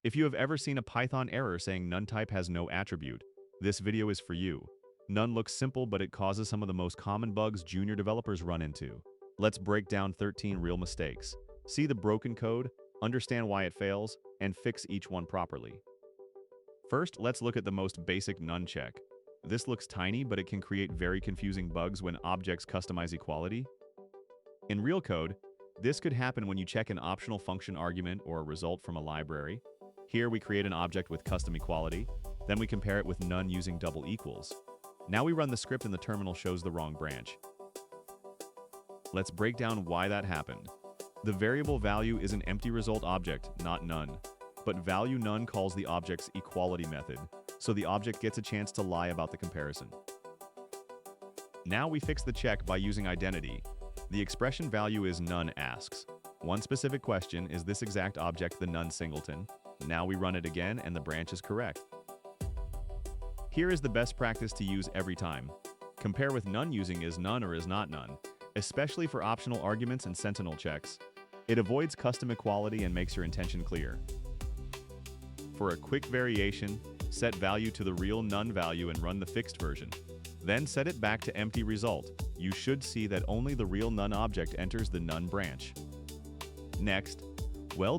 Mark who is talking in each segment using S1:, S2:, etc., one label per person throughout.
S1: If you have ever seen a Python error saying NoneType has no attribute, this video is for you. None looks simple, but it causes some of the most common bugs junior developers run into. Let's break down 13 real mistakes. See the broken code, understand why it fails, and fix each one properly. First, let's look at the most basic none check. This looks tiny, but it can create very confusing bugs when objects customize equality. In real code, this could happen when you check an optional function argument or a result from a library. Here we create an object with custom equality, then we compare it with none using double equals. Now we run the script and the terminal shows the wrong branch. Let's break down why that happened. The variable value is an empty result object, not none. But value none calls the object's equality method, so the object gets a chance to lie about the comparison. Now we fix the check by using identity. The expression value is none asks. One specific question, is this exact object the none singleton? Now we run it again and the branch is correct. Here is the best practice to use every time. Compare with none using is none or is not none, especially for optional arguments and sentinel checks. It avoids custom equality and makes your intention clear. For a quick variation, set value to the real none value and run the fixed version. Then set it back to empty result. You should see that only the real none object enters the none branch. Next,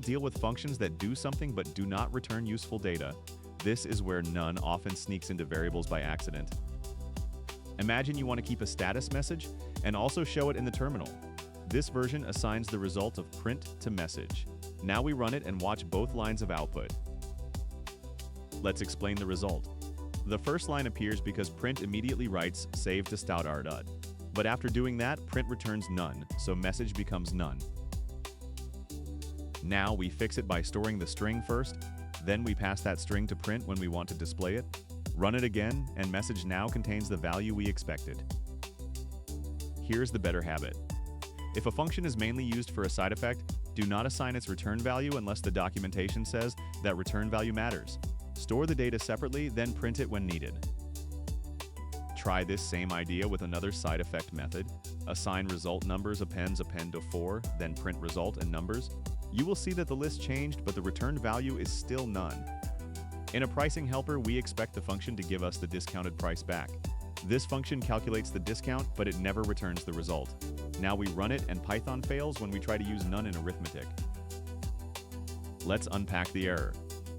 S1: deal with functions that do something but do not return useful data. This is where none often sneaks into variables by accident. Imagine you want to keep a status message and also show it in the terminal. This version assigns the result of print to message. Now we run it and watch both lines of output. Let's explain the result. The first line appears because print immediately writes save to std. But after doing that, print returns none, so message becomes none. Now we fix it by storing the string first, then we pass that string to print when we want to display it. Run it again, and message now contains the value we expected. Here's the better habit. If a function is mainly used for a side effect, do not assign its return value unless the documentation says that return value matters. Store the data separately, then print it when needed. Try this same idea with another side effect method. Assign result numbers append to 4, then print result and numbers. You will see that the list changed, but the returned value is still none. In a pricing helper, we expect the function to give us the discounted price back. This function calculates the discount, but it never returns the result. Now we run it and Python fails when we try to use none in arithmetic. Let's unpack the error.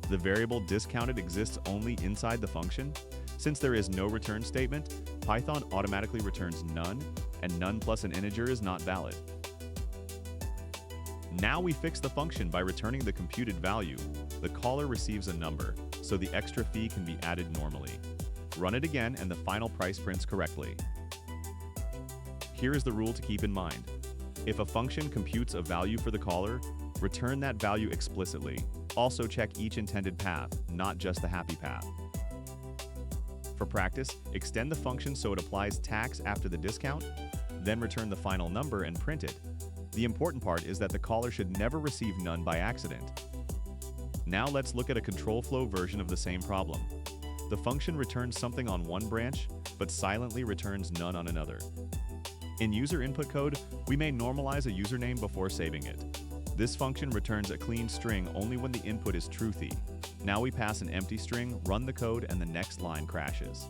S1: The variable discounted exists only inside the function. Since there is no return statement, Python automatically returns none, and none plus an integer is not valid. Now we fix the function by returning the computed value. The caller receives a number, so the extra fee can be added normally. Run it again and the final price prints correctly. Here is the rule to keep in mind. If a function computes a value for the caller, return that value explicitly. Also check each intended path, not just the happy path. For practice, extend the function so it applies tax after the discount, then return the final number and print it. The important part is that the caller should never receive none by accident. Now let's look at a control flow version of the same problem. The function returns something on one branch, but silently returns none on another. In user input code, we may normalize a username before saving it. This function returns a clean string only when the input is truthy. Now we pass an empty string, run the code, and the next line crashes.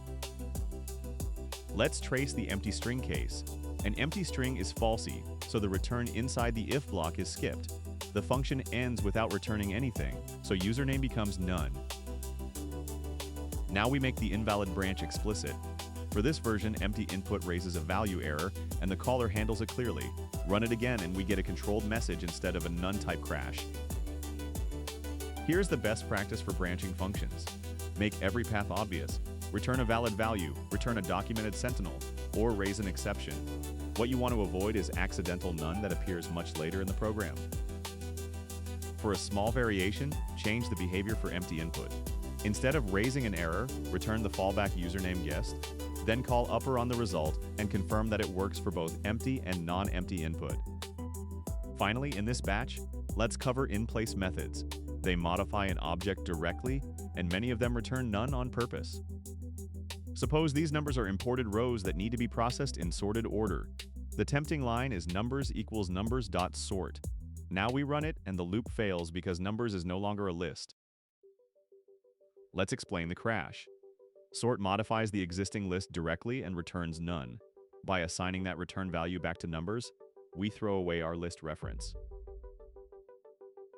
S1: Let's trace the empty string case. An empty string is falsy, so the return inside the if block is skipped. The function ends without returning anything, so username becomes none. Now we make the invalid branch explicit. For this version, empty input raises a value error, and the caller handles it clearly. Run it again and we get a controlled message instead of a none type crash. Here's the best practice for branching functions. Make every path obvious. Return a valid value, return a documented sentinel, or raise an exception. What you want to avoid is accidental none that appears much later in the program. For a small variation, change the behavior for empty input. Instead of raising an error, return the fallback username guessed, then call upper on the result and confirm that it works for both empty and non-empty input. Finally, in this batch, let's cover in-place methods. They modify an object directly, and many of them return none on purpose. Suppose these numbers are imported rows that need to be processed in sorted order. The tempting line is numbers equals numbers.sort. Now we run it and the loop fails because numbers is no longer a list. Let's explain the crash. Sort modifies the existing list directly and returns none. By assigning that return value back to numbers, we throw away our list reference.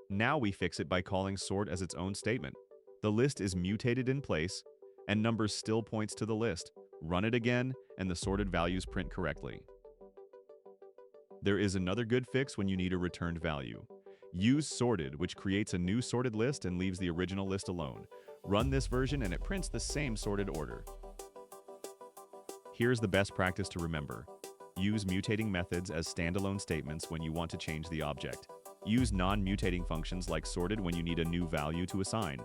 S1: Now we fix it by calling sort as its own statement. The list is mutated in place, and numbers still points to the list. Run it again, and the sorted values print correctly. There is another good fix when you need a returned value. Use sorted, which creates a new sorted list and leaves the original list alone. Run this version and it prints the same sorted order. Here's the best practice to remember. Use mutating methods as standalone statements when you want to change the object. Use non-mutating functions like sorted when you need a new value to assign.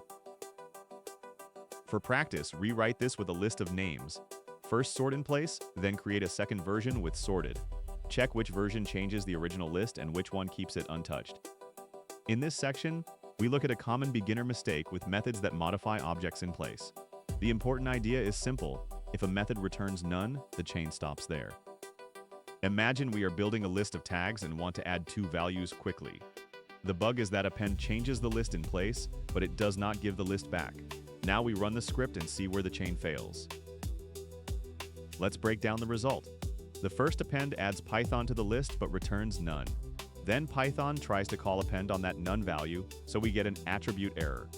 S1: For practice, rewrite this with a list of names. First sort in place, then create a second version with sorted. Check which version changes the original list and which one keeps it untouched. In this section, we look at a common beginner mistake with methods that modify objects in place. The important idea is simple. If a method returns none, the chain stops there. Imagine we are building a list of tags and want to add two values quickly. The bug is that append changes the list in place, but it does not give the list back. Now we run the script and see where the chain fails. Let's break down the result. The first append adds Python to the list but returns none. Then Python tries to call append on that none value, so we get an attribute error.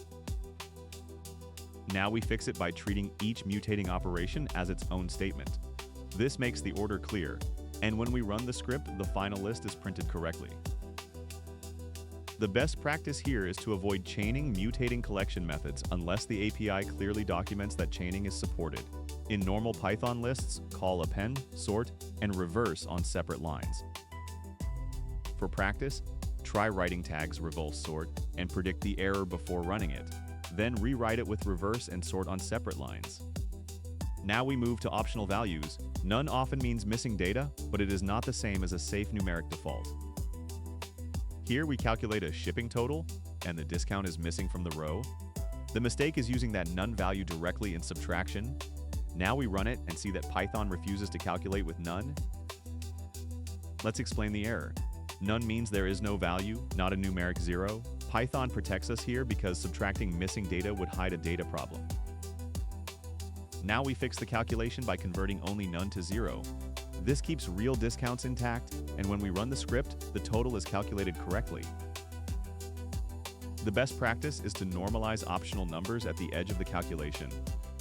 S1: Now we fix it by treating each mutating operation as its own statement. This makes the order clear, and when we run the script, the final list is printed correctly. The best practice here is to avoid chaining mutating collection methods unless the API clearly documents that chaining is supported. In normal Python lists, call append, sort, and reverse on separate lines. For practice, try writing tags reverse sort and predict the error before running it. Then rewrite it with reverse and sort on separate lines. Now we move to optional values. None often means missing data, but it is not the same as a safe numeric default. Here we calculate a shipping total, and the discount is missing from the row. The mistake is using that none value directly in subtraction. Now we run it and see that Python refuses to calculate with none. Let's explain the error. None means there is no value, not a numeric zero. Python protects us here because subtracting missing data would hide a data problem. Now we fix the calculation by converting only none to zero. This keeps real discounts intact, and when we run the script, the total is calculated correctly. The best practice is to normalize optional numbers at the edge of the calculation.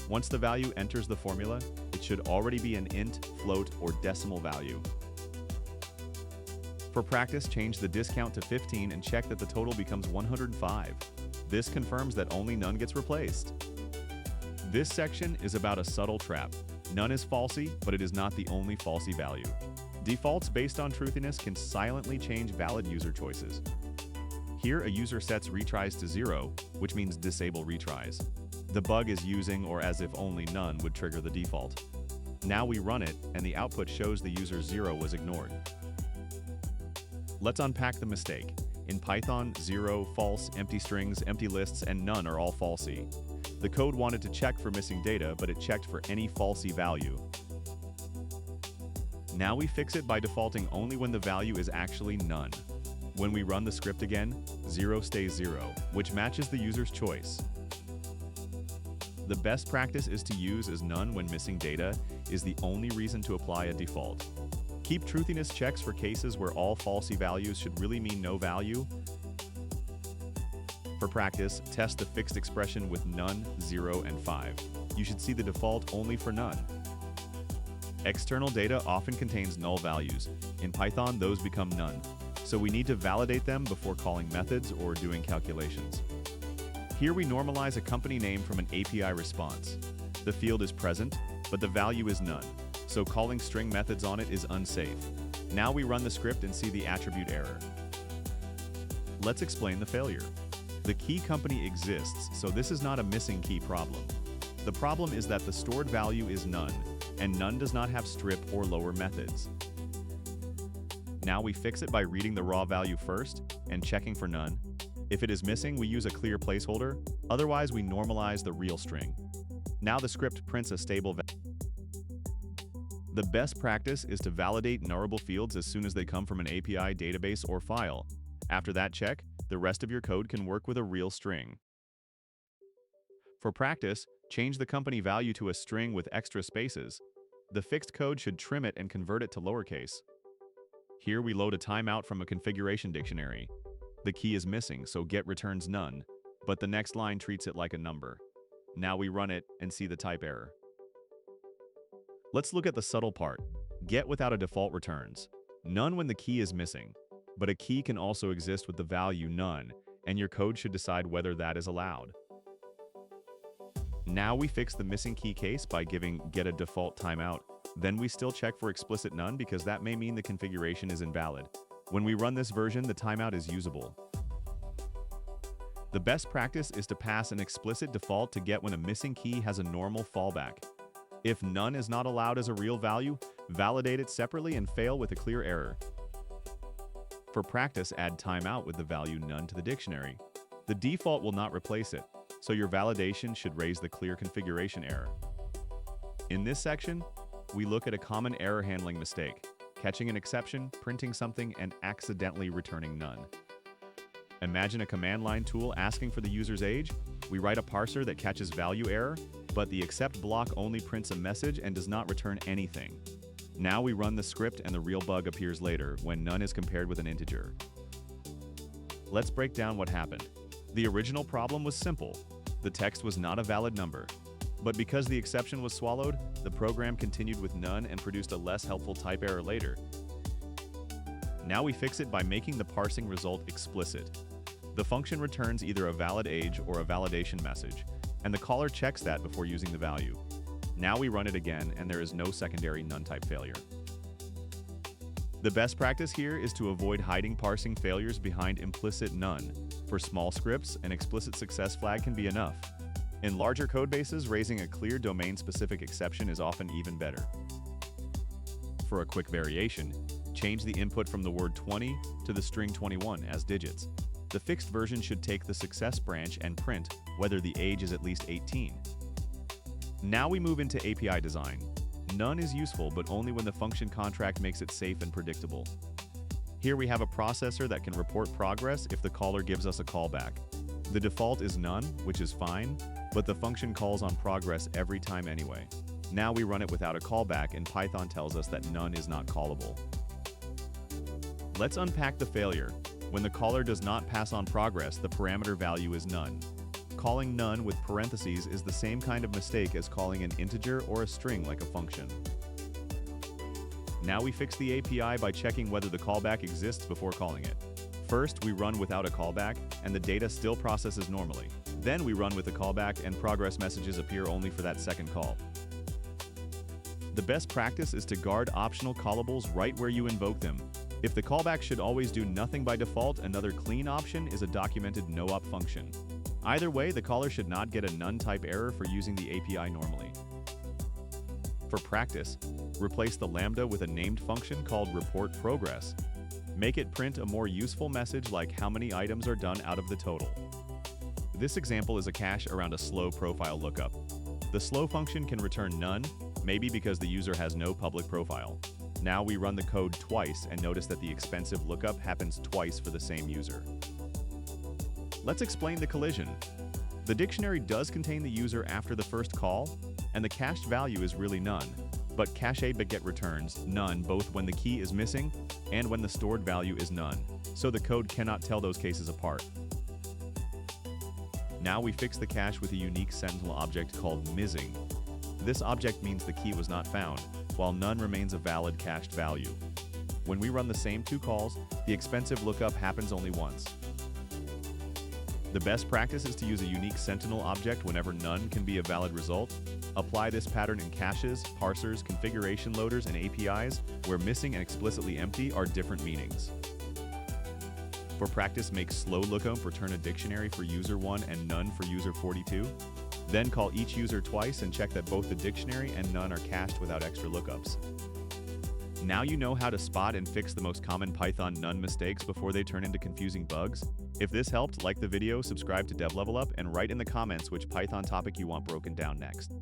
S1: Once the value enters the formula, it should already be an int, float, or decimal value. For practice, change the discount to 15 and check that the total becomes 105. This confirms that only none gets replaced. This section is about a subtle trap. None is falsy, but it is not the only falsy value. Defaults based on truthiness can silently change valid user choices. Here, a user sets retries to 0, which means disable retries. The bug is using or as if only none would trigger the default. Now we run it, and the output shows the user 0 was ignored. Let's unpack the mistake. In Python, 0, false, empty strings, empty lists, and none are all falsy. The code wanted to check for missing data, but it checked for any falsy value. Now we fix it by defaulting only when the value is actually none. When we run the script again, 0 stays 0, which matches the user's choice. The best practice is to use as none when missing data is the only reason to apply a default. Keep truthiness checks for cases where all falsy values should really mean no value. For practice, test the fixed expression with none, 0, and 5. You should see the default only for none. External data often contains null values. In Python, those become none. So we need to validate them before calling methods or doing calculations. Here we normalize a company name from an API response. The field is present, but the value is none. So calling string methods on it is unsafe. Now we run the script and see the attribute error. Let's explain the failure. The key company exists, so this is not a missing key problem. The problem is that the stored value is none, and none does not have strip or lower methods. Now we fix it by reading the raw value first and checking for none. If it is missing, we use a clear placeholder, otherwise we normalize the real string. Now the script prints a stable value. The best practice is to validate nullable fields as soon as they come from an API, database, or file. After that check, the rest of your code can work with a real string. For practice, change the company value to a string with extra spaces. The fixed code should trim it and convert it to lowercase. Here we load a timeout from a configuration dictionary. The key is missing, so get returns none, but the next line treats it like a number. Now we run it and see the type error. Let's look at the subtle part. Get without a default returns none when the key is missing, but a key can also exist with the value none, and your code should decide whether that is allowed. Now we fix the missing key case by giving get a default timeout. Then we still check for explicit none because that may mean the configuration is invalid. When we run this version, the timeout is usable. The best practice is to pass an explicit default to get when a missing key has a normal fallback. If none is not allowed as a real value, validate it separately and fail with a clear error. For practice, add timeout with the value none to the dictionary. The default will not replace it, so your validation should raise the clear configuration error. In this section, we look at a common error handling mistake: catching an exception, printing something, and accidentally returning none. Imagine a command line tool asking for the user's age. We write a parser that catches value error, but the accept block only prints a message and does not return anything. Now we run the script and the real bug appears later when none is compared with an integer. Let's break down what happened. The original problem was simple. The text was not a valid number. But because the exception was swallowed, the program continued with none and produced a less helpful type error later. Now we fix it by making the parsing result explicit. The function returns either a valid age or a validation message, and the caller checks that before using the value. Now we run it again and there is no secondary NoneType failure. The best practice here is to avoid hiding parsing failures behind implicit none. For small scripts, an explicit success flag can be enough. In larger codebases, raising a clear domain-specific exception is often even better. For a quick variation, change the input from the word 20 to the string 21 as digits. The fixed version should take the success branch and print whether the age is at least 18. Now we move into API design. None is useful, but only when the function contract makes it safe and predictable. Here we have a processor that can report progress if the caller gives us a callback. The default is none, which is fine, but the function calls on progress every time anyway. Now we run it without a callback and Python tells us that none is not callable. Let's unpack the failure. When the caller does not pass on progress, the parameter value is none. Calling none with parentheses is the same kind of mistake as calling an integer or a string like a function. Now we fix the API by checking whether the callback exists before calling it. First, we run without a callback, and the data still processes normally. Then we run with a callback, and progress messages appear only for that second call. The best practice is to guard optional callables right where you invoke them. If the callback should always do nothing by default, another clean option is a documented no-op function. Either way, the caller should not get a NoneType error for using the API normally. For practice, replace the lambda with a named function called report progress. Make it print a more useful message like how many items are done out of the total. This example is a cache around a slow profile lookup. The slow function can return none, maybe because the user has no public profile. Now we run the code twice and notice that the expensive lookup happens twice for the same user. Let's explain the collision. The dictionary does contain the user after the first call, and the cached value is really none, but cache-but-get returns none both when the key is missing and when the stored value is none, so the code cannot tell those cases apart. Now we fix the cache with a unique sentinel object called missing. This object means the key was not found, while none remains a valid cached value. When we run the same two calls, the expensive lookup happens only once. The best practice is to use a unique sentinel object whenever none can be a valid result. Apply this pattern in caches, parsers, configuration loaders, and APIs, where missing and explicitly empty are different meanings. For practice, make slow lookup return a dictionary for user 1 and none for user 42. Then call each user twice and check that both the dictionary and none are cached without extra lookups. Now you know how to spot and fix the most common Python none mistakes before they turn into confusing bugs. If this helped, like the video, subscribe to DevLevelUp, and write in the comments which Python topic you want broken down next.